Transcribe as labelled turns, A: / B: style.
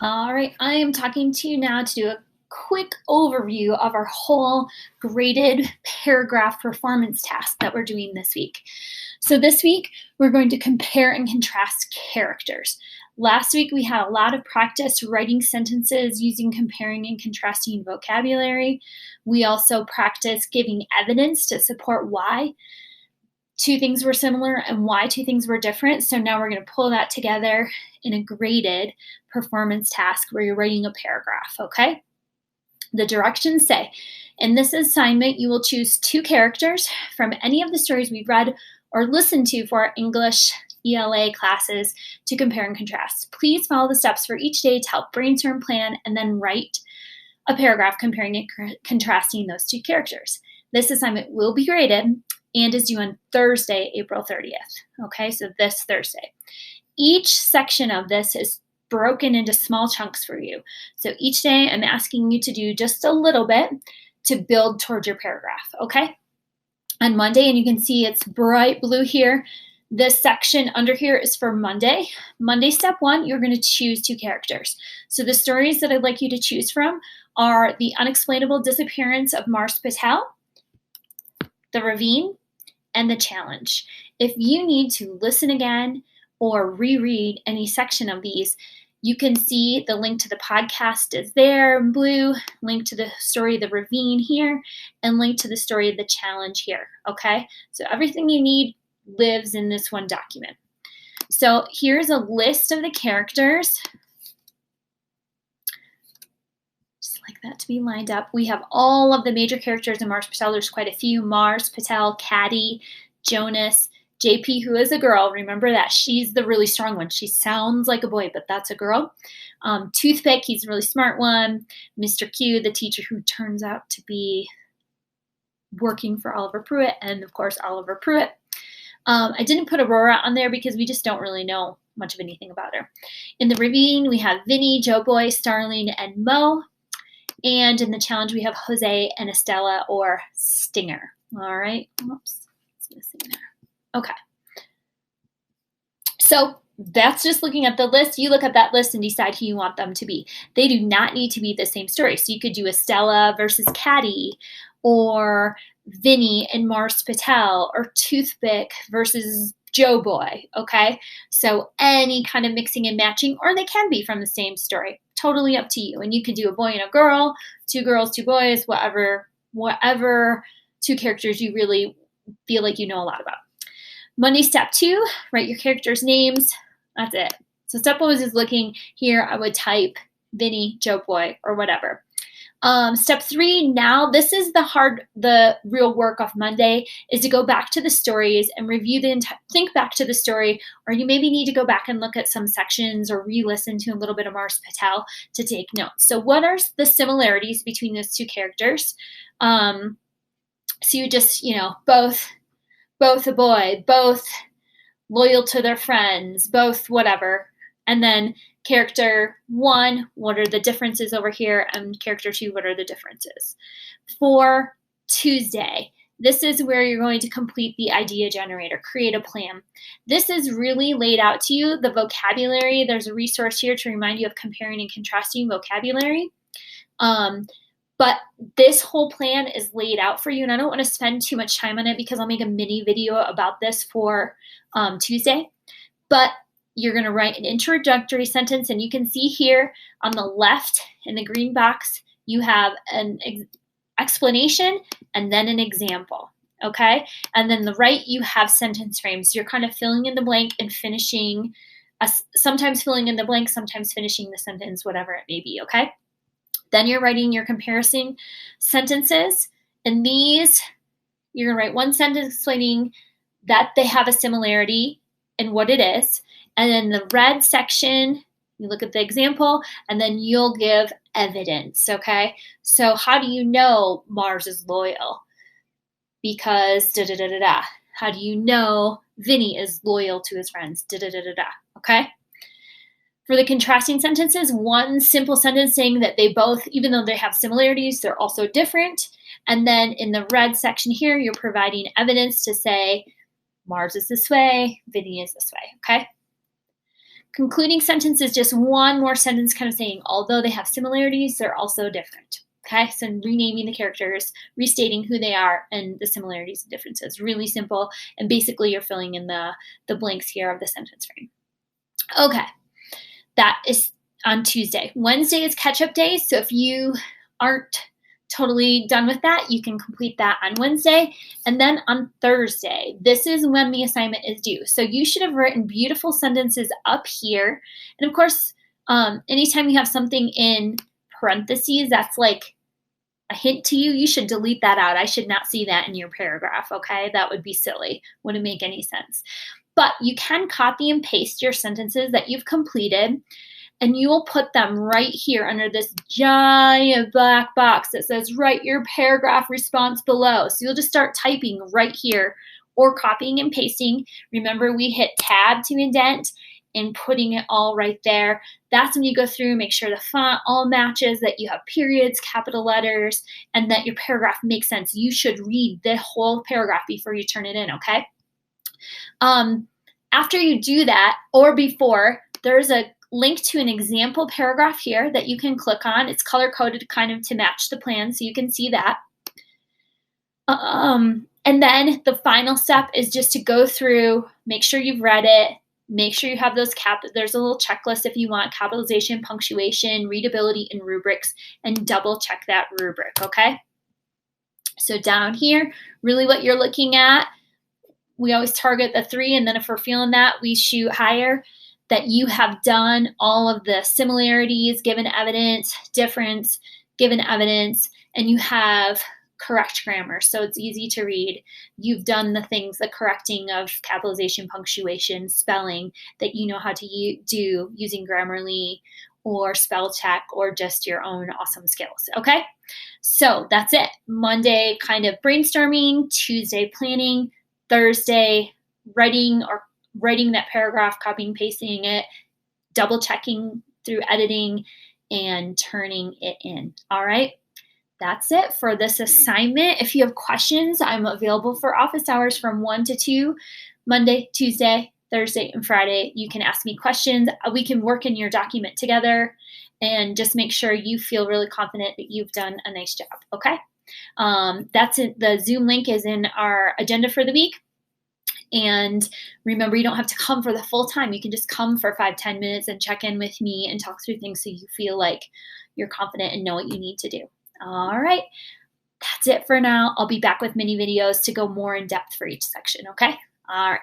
A: All right, I am talking to you now to do a quick overview of our whole graded paragraph performance task that we're doing this week. So this week, we're going to compare and contrast characters. Last week, we had a lot of practice writing sentences using comparing and contrasting vocabulary. We also practiced giving evidence to support why two things were similar and why two things were different. So now we're going to pull that together in a graded performance task where you're writing a paragraph, okay? The directions say, in this assignment, you will choose two characters from any of the stories we've read or listened to for our English ELA classes to compare and contrast. Please follow the steps for each day to help brainstorm, plan, and then write a paragraph comparing and contrasting those two characters. This assignment will be graded and is due on Thursday, April 30th. Okay, so this Thursday. Each section of this is broken into small chunks for you. So each day I'm asking you to do just a little bit to build towards your paragraph, okay? On Monday, and you can see it's bright blue here, this section under here is for Monday. Monday, step one, you're going to choose two characters. So the stories that I'd like you to choose from are The Unexplainable Disappearance of Mars Patel, The Ravine, and The Challenge. If you need to listen again or reread any section of these, you can see the link to the podcast is there in blue, link to the story of The Ravine here, and link to the story of The Challenge here, okay? So everything you need lives in this one document. So here's a list of the characters. Just like that to be lined up. We have all of the major characters in Mars Patel. There's quite a few. Mars, Patel, Caddy, Jonas, JP, who is a girl. Remember that. She's the really strong one. She sounds like a boy, but that's a girl. Toothpick, he's a really smart one. Mr. Q, the teacher who turns out to be working for Oliver Pruitt, and of course, Oliver Pruitt. I didn't put Aurora on there because we just don't really know much of anything about her. In The Ravine, we have Vinny, Joe Boy, Starling, and Mo. And in The Challenge, we have Jose and Estella, or Stinger. All right. Oops, it's missing there. Okay. So that's just looking at the list. You look at that list and decide who you want them to be. They do not need to be the same story. So you could do Estella versus Caddy, or Vinny and Mars Patel, or Toothpick versus Joe Boy, okay? So any kind of mixing and matching, or they can be from the same story. Totally up to you. And you could do a boy and a girl, two girls, two boys, whatever two characters you really feel like you know a lot about. Monday, step two, write your characters' names. That's it. So step one was just looking here. I would type Vinny, Joe Boy, or whatever. Step three, now this is the real work of Monday, is to go back to the stories and review think back to the story, or you maybe need to go back and look at some sections or re-listen to a little bit of Mars Patel to take notes. So what are the similarities between those two characters? So you just, both a boy, both loyal to their friends, both whatever. And then character one, what are the differences over here? And character two, what are the differences? For Tuesday, this is where you're going to complete the idea generator, create a plan. This is really laid out to you. The vocabulary, there's a resource here to remind you of comparing and contrasting vocabulary. But this whole plan is laid out for you, and I don't want to spend too much time on it because I'll make a mini video about this for Tuesday. But you're going to write an introductory sentence, and you can see here on the left in the green box, you have an explanation and then an example, okay? And then the right, you have sentence frames. So you're kind of filling in the blank and finishing, sometimes filling in the blank, sometimes finishing the sentence, whatever it may be, okay? Then you're writing your comparison sentences, and these, you're going to write one sentence explaining that they have a similarity and what it is. And then the red section, you look at the example, and then you'll give evidence, okay? So how do you know Mars is loyal? Because da-da-da-da-da. How do you know Vinny is loyal to his friends? Da-da-da-da-da, okay? For the contrasting sentences, one simple sentence saying that they both, even though they have similarities, they're also different. And then in the red section here, you're providing evidence to say Mars is this way, Vinny is this way, okay? Concluding sentence is just one more sentence kind of saying, although they have similarities, they're also different. Okay, so renaming the characters, restating who they are, and the similarities and differences. Really simple, and basically you're filling in the blanks here of the sentence frame. Okay, that is on Tuesday. Wednesday is catch-up day, so if you aren't totally done with that, you can complete that on Wednesday. And then on Thursday, this is when the assignment is due. So you should have written beautiful sentences up here. And of course, anytime you have something in parentheses, that's like a hint to you, you should delete that out. I should not see that in your paragraph, okay? That would be silly. Wouldn't make any sense. But you can copy and paste your sentences that you've completed, and you will put them right here under this giant black box that says write your paragraph response below. So you'll just start typing right here or copying and pasting. Remember, we hit tab to indent and putting it all right there. That's when you go through, make sure the font all matches, that you have periods, capital letters, and that your paragraph makes sense. You should read the whole paragraph before you turn it in, okay? After you do that, or before, there's a link to an example paragraph here that you can click on. It's color-coded kind of to match the plan, so you can see that. And then the final step is just to go through, make sure you've read it, make sure you have those there's a little checklist if you want, capitalization, punctuation, readability, and rubrics, and double check that rubric, okay? So down here, really what you're looking at, we always target the 3, and then if we're feeling that, we shoot higher, that you have done all of the similarities, given evidence, difference, given evidence, and you have correct grammar, so it's easy to read. You've done the things, the correcting of capitalization, punctuation, spelling, that you know how to do using Grammarly or spell check or just your own awesome skills, okay? So that's it. Monday, kind of brainstorming. Tuesday, planning. Thursday, writing that paragraph, copying, pasting it, double checking through editing, and turning it in. All right, that's it for this assignment. If you have questions, I'm available for office hours from 1 to 2, Monday, Tuesday, Thursday, and Friday. You can ask me questions. We can work in your document together and just make sure you feel really confident that you've done a nice job, okay? That's it. The Zoom link is in our agenda for the week. And remember, you don't have to come for the full time. You can just come for 5-10 minutes and check in with me and talk through things so you feel like you're confident and know what you need to do. All right, that's it for now. I'll be back with mini videos to go more in depth for each section, okay? All right.